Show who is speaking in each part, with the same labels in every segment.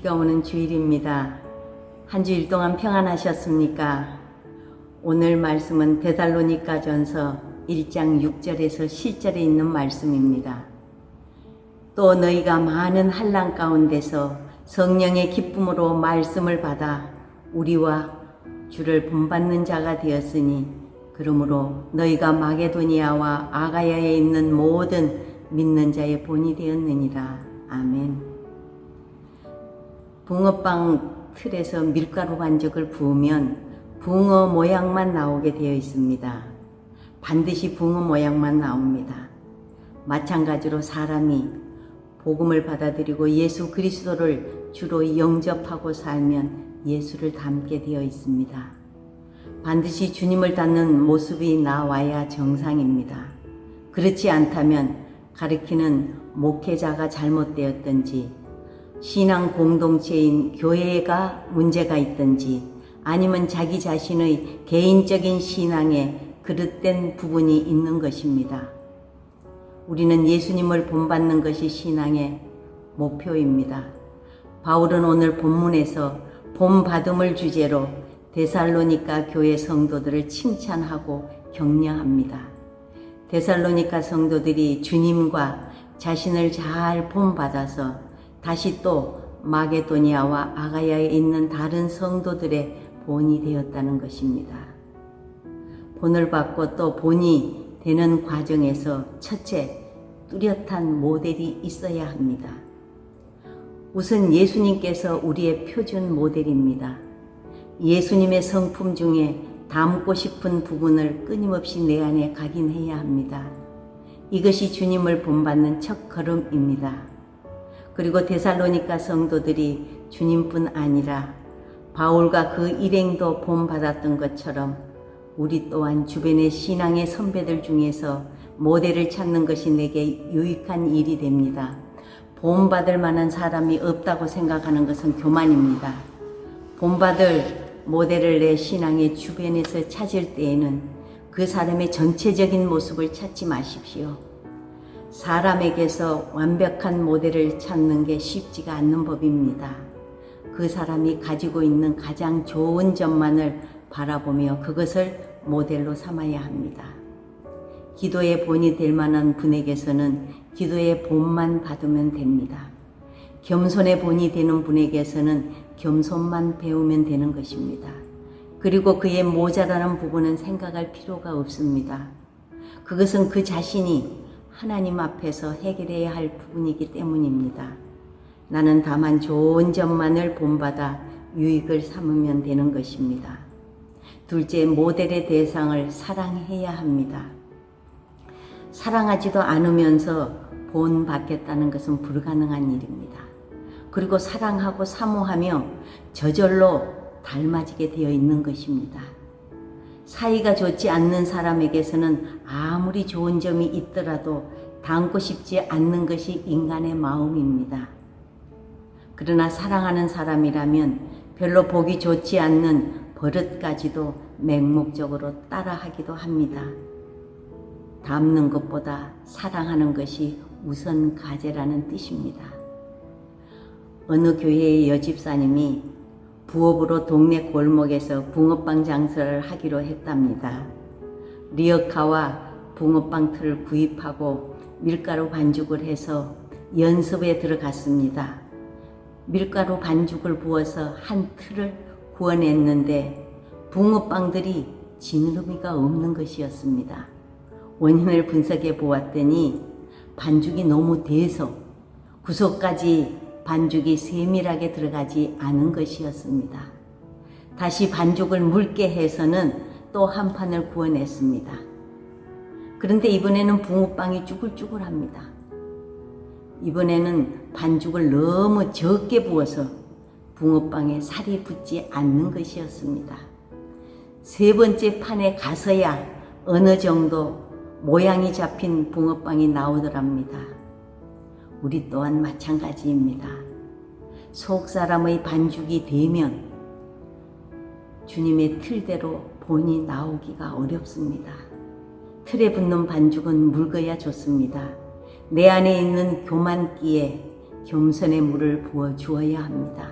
Speaker 1: 비가 오는 주일입니다. 한 주일 동안 평안하셨습니까? 오늘 말씀은 데살로니가전서 1장 6절에서 7절에 있는 말씀입니다. 또 너희가 많은 환난 가운데서 성령의 기쁨으로 말씀을 받아 우리와 주를 본받는 자가 되었으니 그러므로 너희가 마게도니아와 아가야에 있는 모든 믿는 자의 본이 되었느니라. 아멘. 붕어빵 틀에서 밀가루 반죽을 부으면 붕어 모양만 나오게 되어 있습니다. 반드시 붕어 모양만 나옵니다. 마찬가지로 사람이 복음을 받아들이고 예수 그리스도를 주로 영접하고 살면 예수를 닮게 되어 있습니다. 반드시 주님을 닮는 모습이 나와야 정상입니다. 그렇지 않다면 가르치는 목회자가 잘못되었든지 신앙 공동체인 교회가 문제가 있든지 아니면 자기 자신의 개인적인 신앙에 그릇된 부분이 있는 것입니다. 우리는 예수님을 본받는 것이 신앙의 목표입니다. 바울은 오늘 본문에서 본받음을 주제로 데살로니가 교회 성도들을 칭찬하고 격려합니다. 데살로니가 성도들이 주님과 자신을 잘 본받아서 다시 또 마게도니아와 아가야에 있는 다른 성도들의 본이 되었다는 것입니다. 본을 받고 또 본이 되는 과정에서 첫째, 뚜렷한 모델이 있어야 합니다. 우선 예수님께서 우리의 표준 모델입니다. 예수님의 성품 중에 담고 싶은 부분을 끊임없이 내 안에 각인해야 합니다. 이것이 주님을 본받는 첫 걸음입니다. 그리고 데살로니가 성도들이 주님뿐 아니라 바울과 그 일행도 본받았던 것처럼 우리 또한 주변의 신앙의 선배들 중에서 모델을 찾는 것이 내게 유익한 일이 됩니다. 본받을 만한 사람이 없다고 생각하는 것은 교만입니다. 본받을 모델을 내 신앙의 주변에서 찾을 때에는 그 사람의 전체적인 모습을 찾지 마십시오. 사람에게서 완벽한 모델을 찾는 게 쉽지가 않는 법입니다. 그 사람이 가지고 있는 가장 좋은 점만을 바라보며 그것을 모델로 삼아야 합니다. 기도의 본이 될 만한 분에게서는 기도의 본만 받으면 됩니다. 겸손의 본이 되는 분에게서는 겸손만 배우면 되는 것입니다. 그리고 그의 모자라는 부분은 생각할 필요가 없습니다. 그것은 그 자신이 하나님 앞에서 해결해야 할 부분이기 때문입니다. 나는 다만 좋은 점만을 본받아 유익을 삼으면 되는 것입니다. 둘째, 모델의 대상을 사랑해야 합니다. 사랑하지도 않으면서 본받겠다는 것은 불가능한 일입니다. 그리고 사랑하고 사모하며 저절로 닮아지게 되어 있는 것입니다. 사이가 좋지 않는 사람에게서는 아무리 좋은 점이 있더라도 닮고 싶지 않는 것이 인간의 마음입니다. 그러나 사랑하는 사람이라면 별로 보기 좋지 않는 버릇까지도 맹목적으로 따라하기도 합니다. 닮는 것보다 사랑하는 것이 우선 가제라는 뜻입니다. 어느 교회의 여집사님이 부업으로 동네 골목에서 붕어빵 장사를 하기로 했답니다. 리어카와 붕어빵 틀을 구입하고 밀가루 반죽을 해서 연습에 들어갔습니다. 밀가루 반죽을 부어서 한 틀을 구워냈는데 붕어빵들이 지느러미가 없는 것이었습니다. 원인을 분석해 보았더니 반죽이 너무 돼서 구석까지 반죽이 세밀하게 들어가지 않은 것이었습니다. 다시 반죽을 묽게 해서는 또 한 판을 구워냈습니다. 그런데 이번에는 붕어빵이 쭈글쭈글합니다. 이번에는 반죽을 너무 적게 부어서 붕어빵에 살이 붙지 않는 것이었습니다. 세 번째 판에 가서야 어느 정도 모양이 잡힌 붕어빵이 나오더랍니다. 우리 또한 마찬가지입니다. 속 사람의 반죽이 되면 주님의 틀대로 본이 나오기가 어렵습니다. 틀에 붙는 반죽은 묽어야 좋습니다. 내 안에 있는 교만기에 겸손의 물을 부어 주어야 합니다.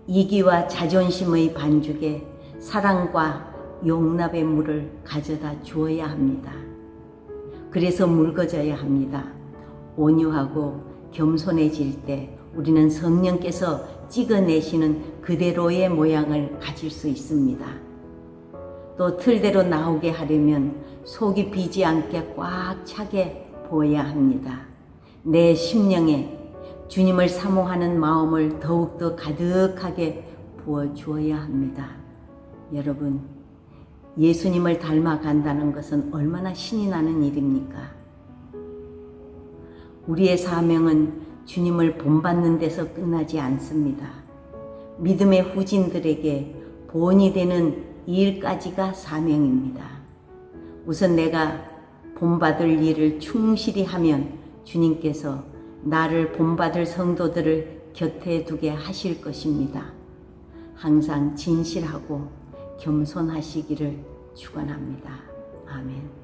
Speaker 1: 이기와 자존심의 반죽에 사랑과 용납의 물을 가져다 주어야 합니다. 그래서 묽어져야 합니다. 온유하고 겸손해질 때 우리는 성령께서 찍어내시는 그대로의 모양을 가질 수 있습니다. 또 틀대로 나오게 하려면 속이 비지 않게 꽉 차게 부어야 합니다. 내 심령에 주님을 사모하는 마음을 더욱더 가득하게 부어주어야 합니다. 여러분, 예수님을 닮아간다는 것은 얼마나 신이 나는 일입니까? 우리의 사명은 주님을 본받는 데서 끝나지 않습니다. 믿음의 후진들에게 본이 되는 일까지가 사명입니다. 우선 내가 본받을 일을 충실히 하면 주님께서 나를 본받을 성도들을 곁에 두게 하실 것입니다. 항상 진실하고 겸손하시기를 축원합니다. 아멘.